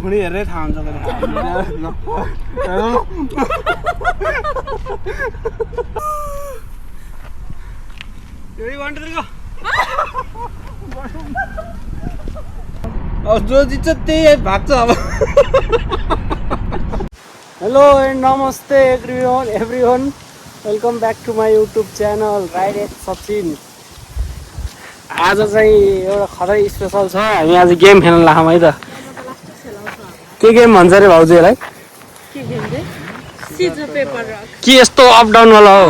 भुँडी हेरेरै थाहा हुन्छ अब जो जित्छ त्यही भाग्छ अब हेलो एन्ड नमस्ते everyone welcome back to my YouTube channel ride at Sachin. आज चाहिँ एउटा खतरै स्पेसल छ। हामी आज गेम खेल्न लाग्छौँ है त। के गेम भन्छ अरे भाउजूलाई? के यस्तो अप डाउन वाला हो?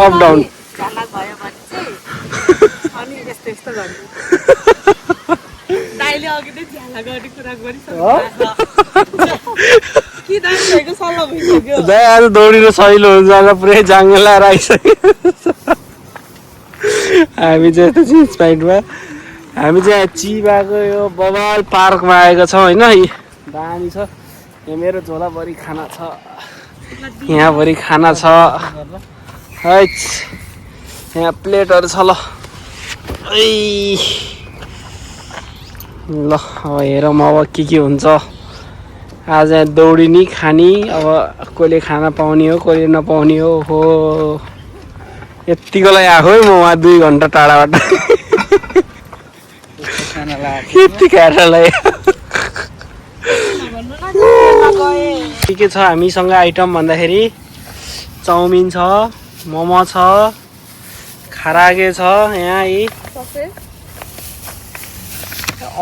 अप डाउन आज दौडिनु सहिलो हुन्छ पुरै जाङ्गे लाएर आइसक्यो। हामी चाहिँ यस्तो चिजपाइन्टमा हामी चाहिँ चिबाको यो बवाल पार्कमा आएको छौँ होइन। दामी छ यहाँ। मेरो झोलाभरि खाना छ, यहाँभरि खाना छ है। यहाँ प्लेटहरू छ ल। ल अब हेरौँ अब के हुन्छ। आज यहाँ दौडिने खाने अब कसले खाना पाउने हो कसले नपाउने हो यतिको लागि आएको है म वहाँ 2 घन्टा टाढाबाट यति खानालाई के छ हामीसँग आइटम भन्दाखेरि चाउमिन छ, मोमो छ, खरागे छ, यहाँ यी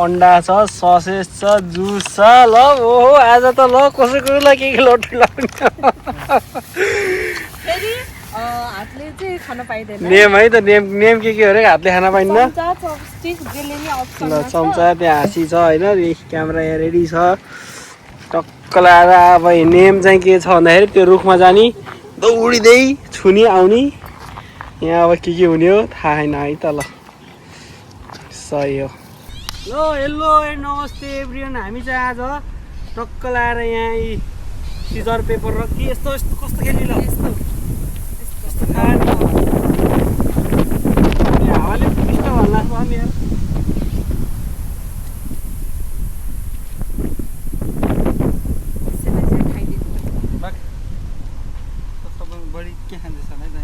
अन्डा छ, ससेज छ, जुस छ। ल ओहो आज त ल कसैकोलाई के लोट नेम है त नेम के हो अरे हातले खाना पाइन्न। ल चम्चा त्यहाँ हाँसी छ होइन। क्यामेरा यहाँ रेडी छ टक्क लगाएर। अब नेम चाहिँ के छ भन्दाखेरि त्यो रुखमा जाने दौडिँदै छुनी आउने। यहाँ अब के हुने हो थाहा छैन है त। ल सही हो। ल हेलो एन्ड नमस्ते एभ्रिवन। हामी चाहिँ आज टक्क लगाएर यहाँ यी सिजर पेपर र के यस्तो यस्तो कस्तो खेल्ने ल हावाले पिष्ट भन्ला छ मेरो। बढी के खाँदैछ होला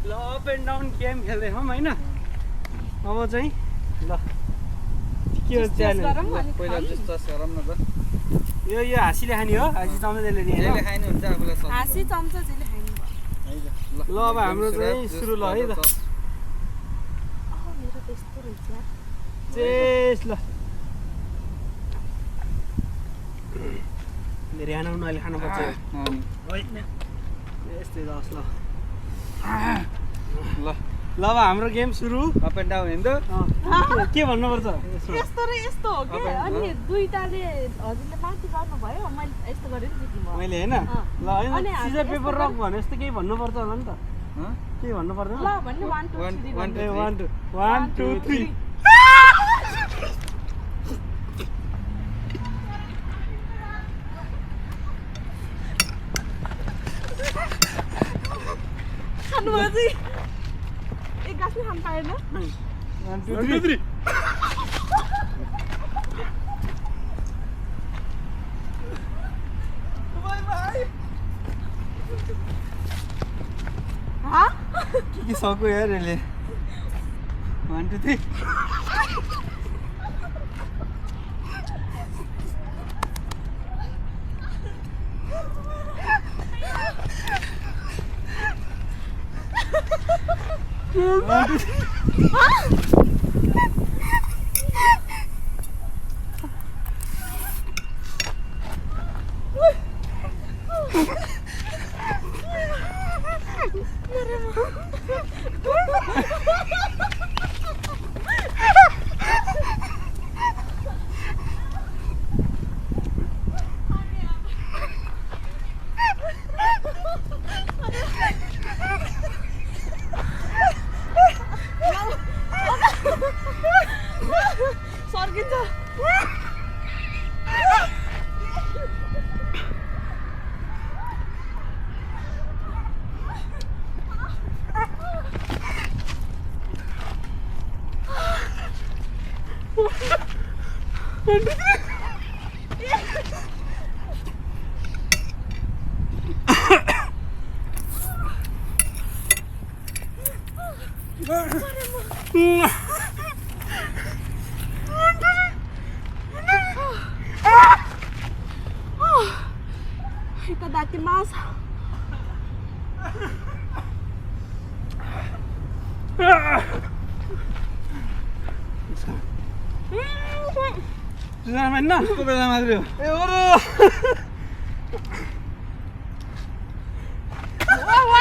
ल अप एन्ड डाउन गेम खेल्दै हौँ होइन। अब चाहिँ ल के हो च्यालेन्ज पहिला जस्तो गरौँ न त। यो हाँसीले खाने हो। हाँसी चम्चा जसले खाने हुन्छ आफूलाई हाँसी चम्चा जसले खाने। ल अब हाम्रो चाहिँ सुरु ल है त। चेस ल धेरै खाना अहिले खानुपर्छ यस्तै दस ल ल ल अब हाम्रो गेम सुरु। अप एन्ड डाउन होइन त के भन्नुपर्छ यस्तो र यस्तो हो के। अनि दुईटाले हजुरले माथि गर्नु भयो मैले यस्तो गरे नि जित्नु भयो मैले हैन। ल हैन सिजर पेपर रक भने जस्तो केही भन्नुपर्छ होला नि त। के भन्नु पर्दैन ल भन्नु 1 2 3 1 2 3 खानु भयो एक गाँसले खानु पाएन। 1 2 3 के सक्यो यार यसले। 1 2 3 सर्किन्छ। Itadakimasu. Sudah main nah, kau bilang Mas Rio. Wah,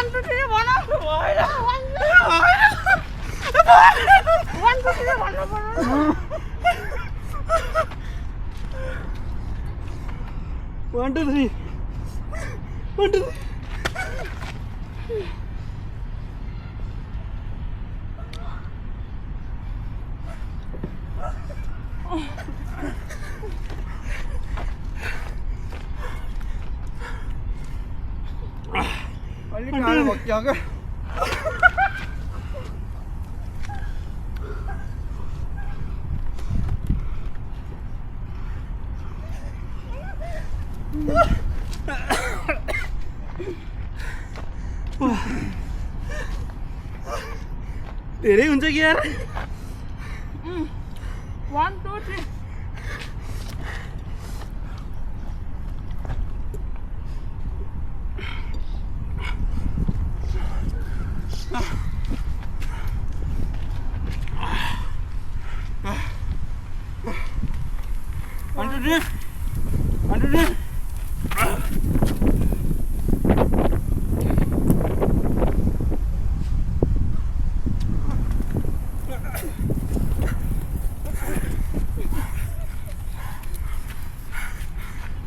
1, 2, 3, mana? 1, 2, 3, mana? 1, 2, 3. 1, 2, 3. Ini kali waktu jaga. धेरै हुन्छ कि यार 1, 2, 3.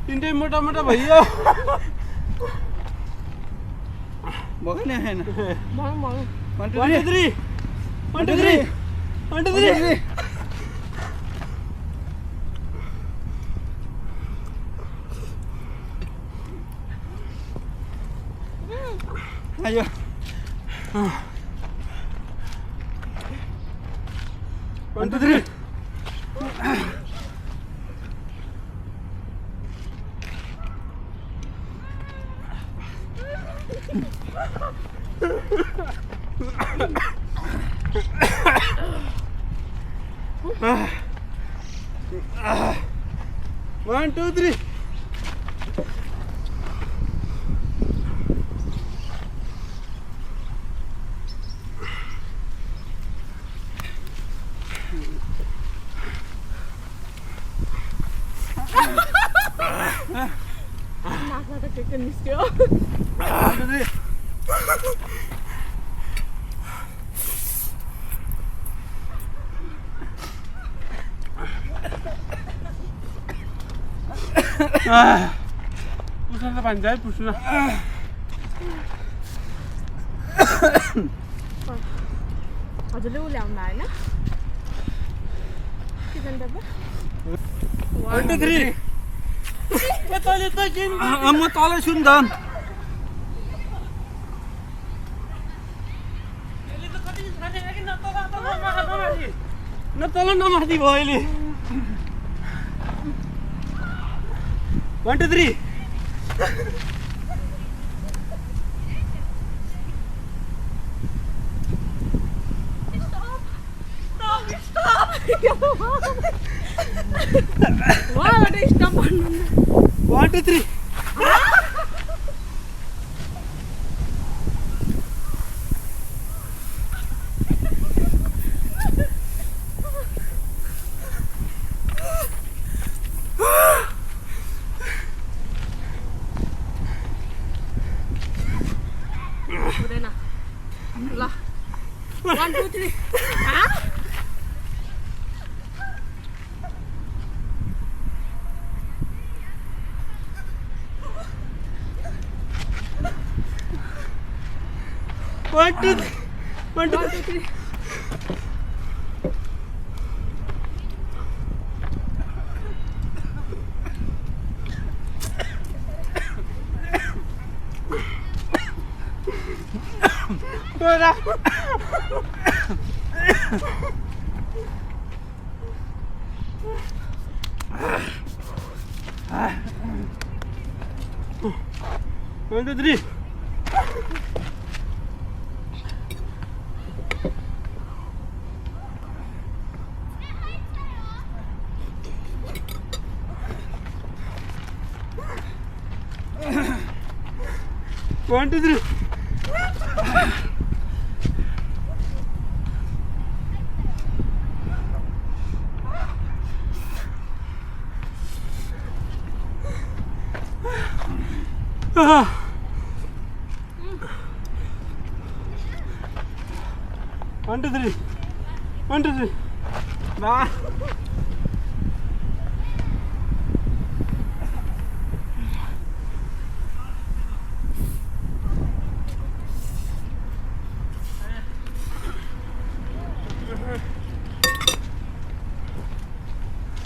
तिनटै मोटा मोटा भइयो Bukan ya hen. Mau. 1, 2, 1, 2, 3 1, 2, 3 1, 2, 3 Ayo. 1, 2, 3 1, 2, 3 नाकबाट के के निस्क्यो 1, 2, 3. पुस्न त भन्छ है पुस्न हजुरले उ ल्याउनु होइन के जान्छ अब 1, 2, 3 तैँले त किन म तलै छु नि त न तल नमाथि भयो अहिले 1, 2, 3 वहाँबाट स्टप भन्नु 1, 2, 3 हुँदैन ल 1, 2, 3 1, 2, 3 1, 2, 1, 2, 3 1, 1 2 3 1 2 3 1 2 3 1 2 3 Nah.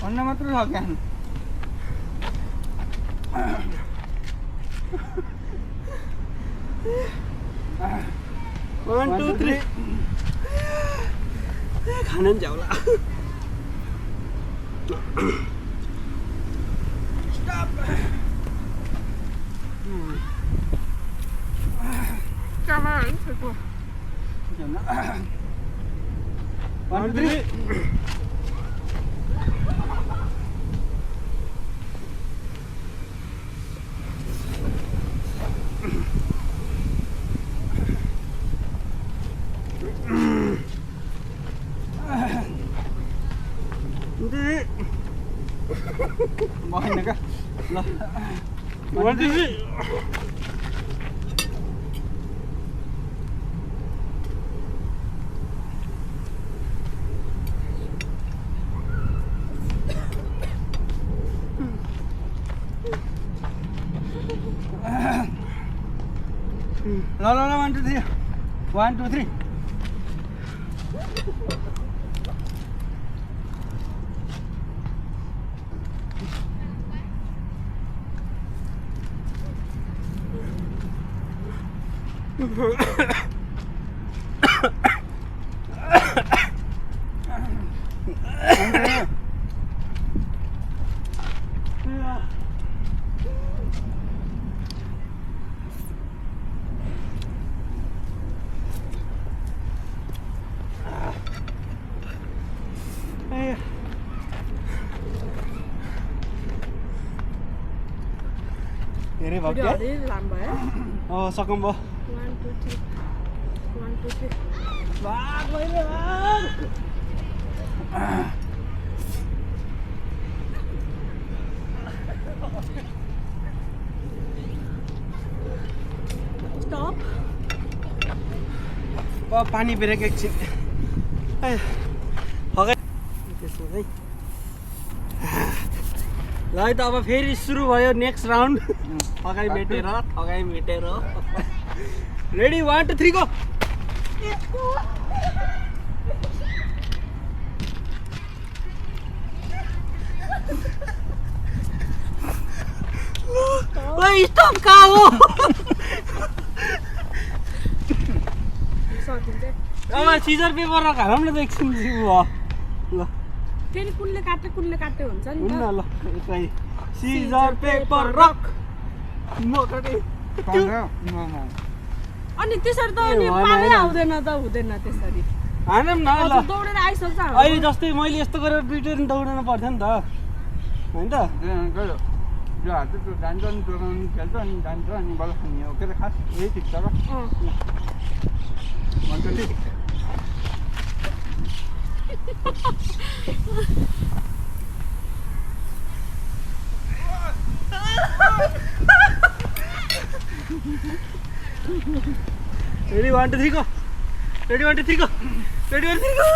अन्ना मात्र छ क्या 1 2 3 खाना नि झ्याउला Come on, people. 1 2 3 भएन क्या ल 1 2 3 ल ल 1 2 3 1 2 3 धेरै भयो Video क्या अलि लामो भयो सकम भयो 1 2 3 1 2 3 भाग मैले भाग Stop. पानी ब्रेक एकछिन हगाइ त्यसमा चाहिँ ल है त अब फेरि सुरु भयो नेक्स्ट राउन्ड थगाइ मेटेर रेडी 1 2 3 गो ल स्टप कहाँ हो सकिन्छ अब सिजर पेपर र घरौँ न त एकछिन भयो ल फेरि कुनले काट्टे हुन्छ नि हुन्न त ल यतै सिजर पेपर रक म काटे अनि त्यसरी त अनि ए, होइन, पारै होइन। आउँदैन त हुँदैन त्यसरी हानौँ न ल हजुर दौडेर आइसक्छ हाम्रो। अहिले जस्तै मैले यस्तो गरेर दुइटै दौडनु पर्थ्यो नि त होइन त जो हात त्यो जान्छ अनि टोकाउनु खेल्छ अनि जान्छ अनि बल खाने हो के अरे खास यही ठिक छ र अँ। भन्छ नि ready 1 2 3 go ready 1 2 3 go ready 1 2 3 go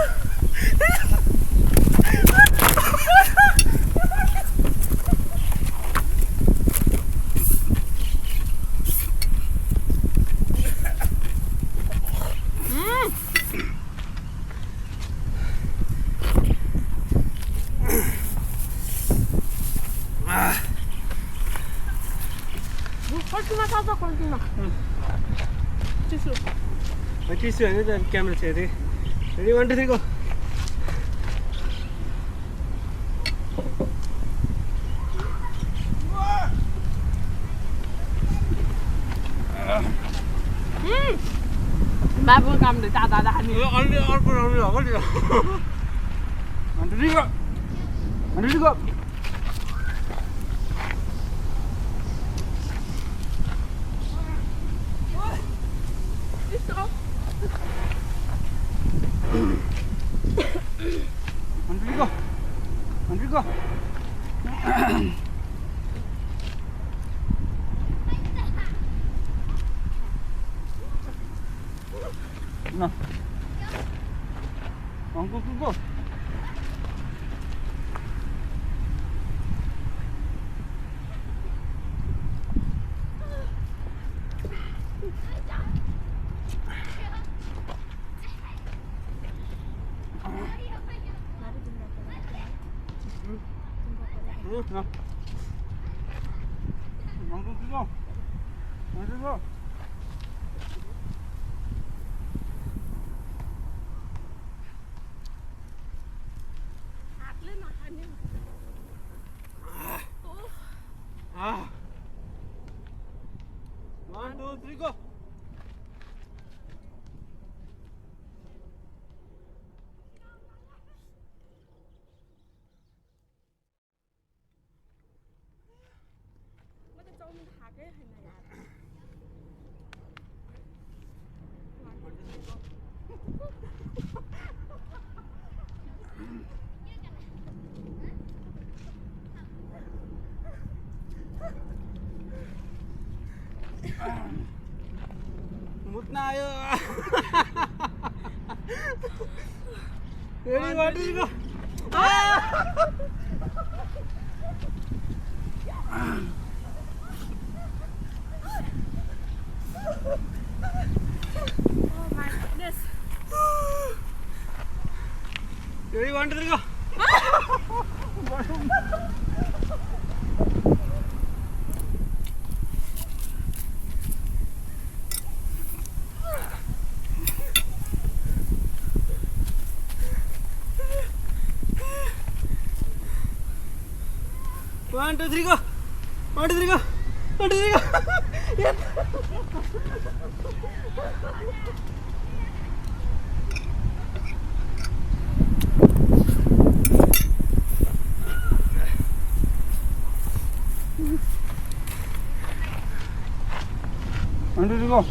कल्टीमा छ त कल्टीमा चिसो चिसो होइन त क्यामेरा छ अरे रेडी 1 2 3 गो बाबुको कामले दादा हानी अलि अर्को अलि अलि अन्डरीको अन्डरीको अन्डरीको अन्डरीको No. Uncle, go. No. Uncle, go. Uncle, go. One, two, three, go. मुतना आयो रेडी वाटी को रेडी वाटी को 1, 2, 3, go! 1, 2, 3, go! 1, 2, 3, go! Yes! 1, 2, 3, go!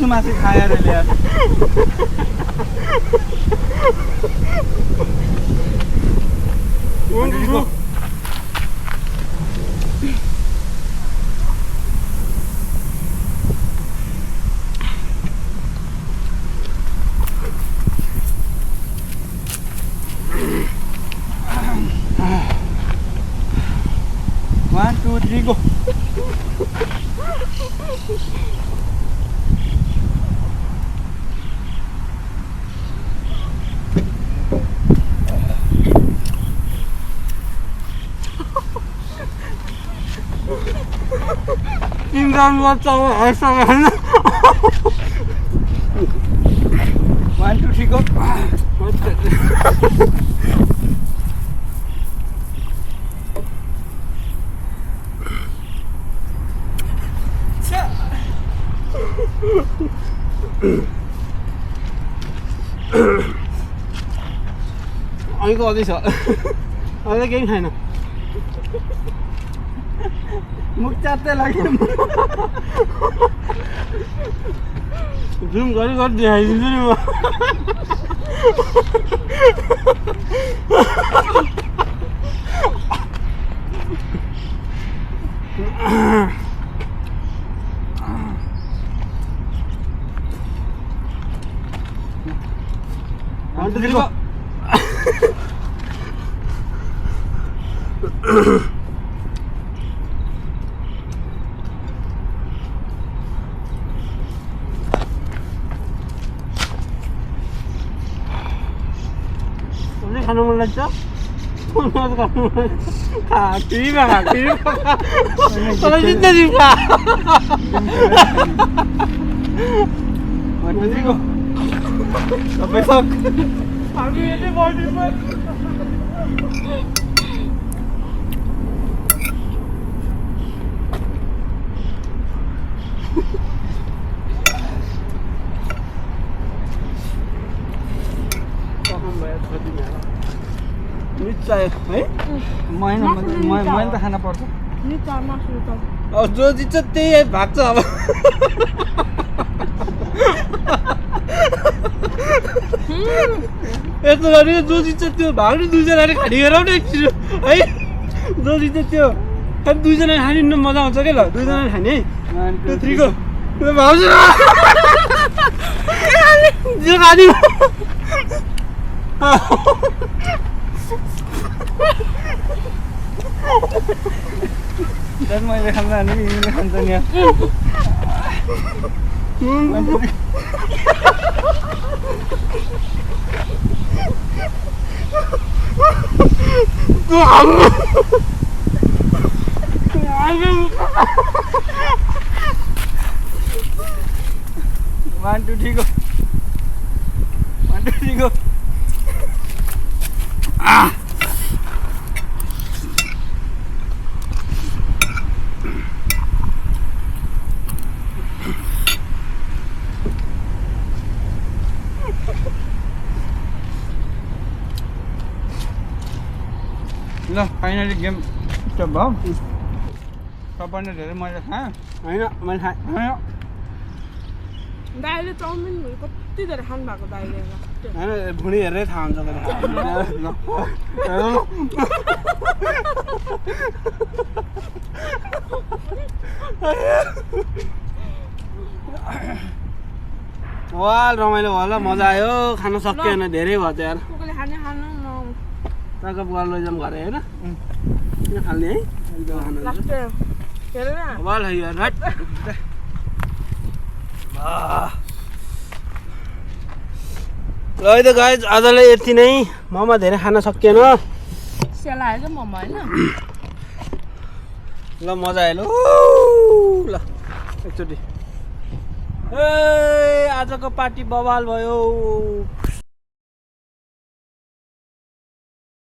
मासु खाएर ल्याएर One, two, three, go. 인간 같다고 알싸면 1, 2, 3, go. 이거 어디서? 어디 게임 하나? मुख चाट्दै लाग्यो जुम गरी गरी देखाइदिन्छु नि म मन लाग्छ खा तँलाई जित्दै दिन्छ सबै सक हामी यतै बढ्नु चाहियो है मैले त खान पर्छ अब जो जित्छ त्यही भाग्छ अब यस्तो गरी जो जित्छ त्यो भाग्नु दुईजनाले खाने गराउने एकछिन है जो जित्छ त्यो खालि दुईजना खाने न मजा आउँछ क्या ल दुईजना खाने त्यो थ्रीको भाउजू जो खाने झन् मैले खान्छ भने यिनीले खान्छ नि वान टू थ्री गो ल फाइनली गेम स्टप भयो तपाईँले धेरै मैले खाएँ होइन मैले खाएँ दाइले चाउमिन कति धेरै खानु भएको दाइले होइन भुँडी हेरेरै थाहा हुन्छ वाल रमाइलो भयो ल मजा आयो खान सकिएन धेरै भयो त यार ताका बुवा लैजाउँ घरे होइन किन खाल्ने है वाल है यार राइट ल है त गाइज आजलाई यति नै मोमो धेरै खान सकिएन सेलाएको मोमो होइन ल मजा आयो ल एकचोटि ए आजको पार्टी बवाल भयो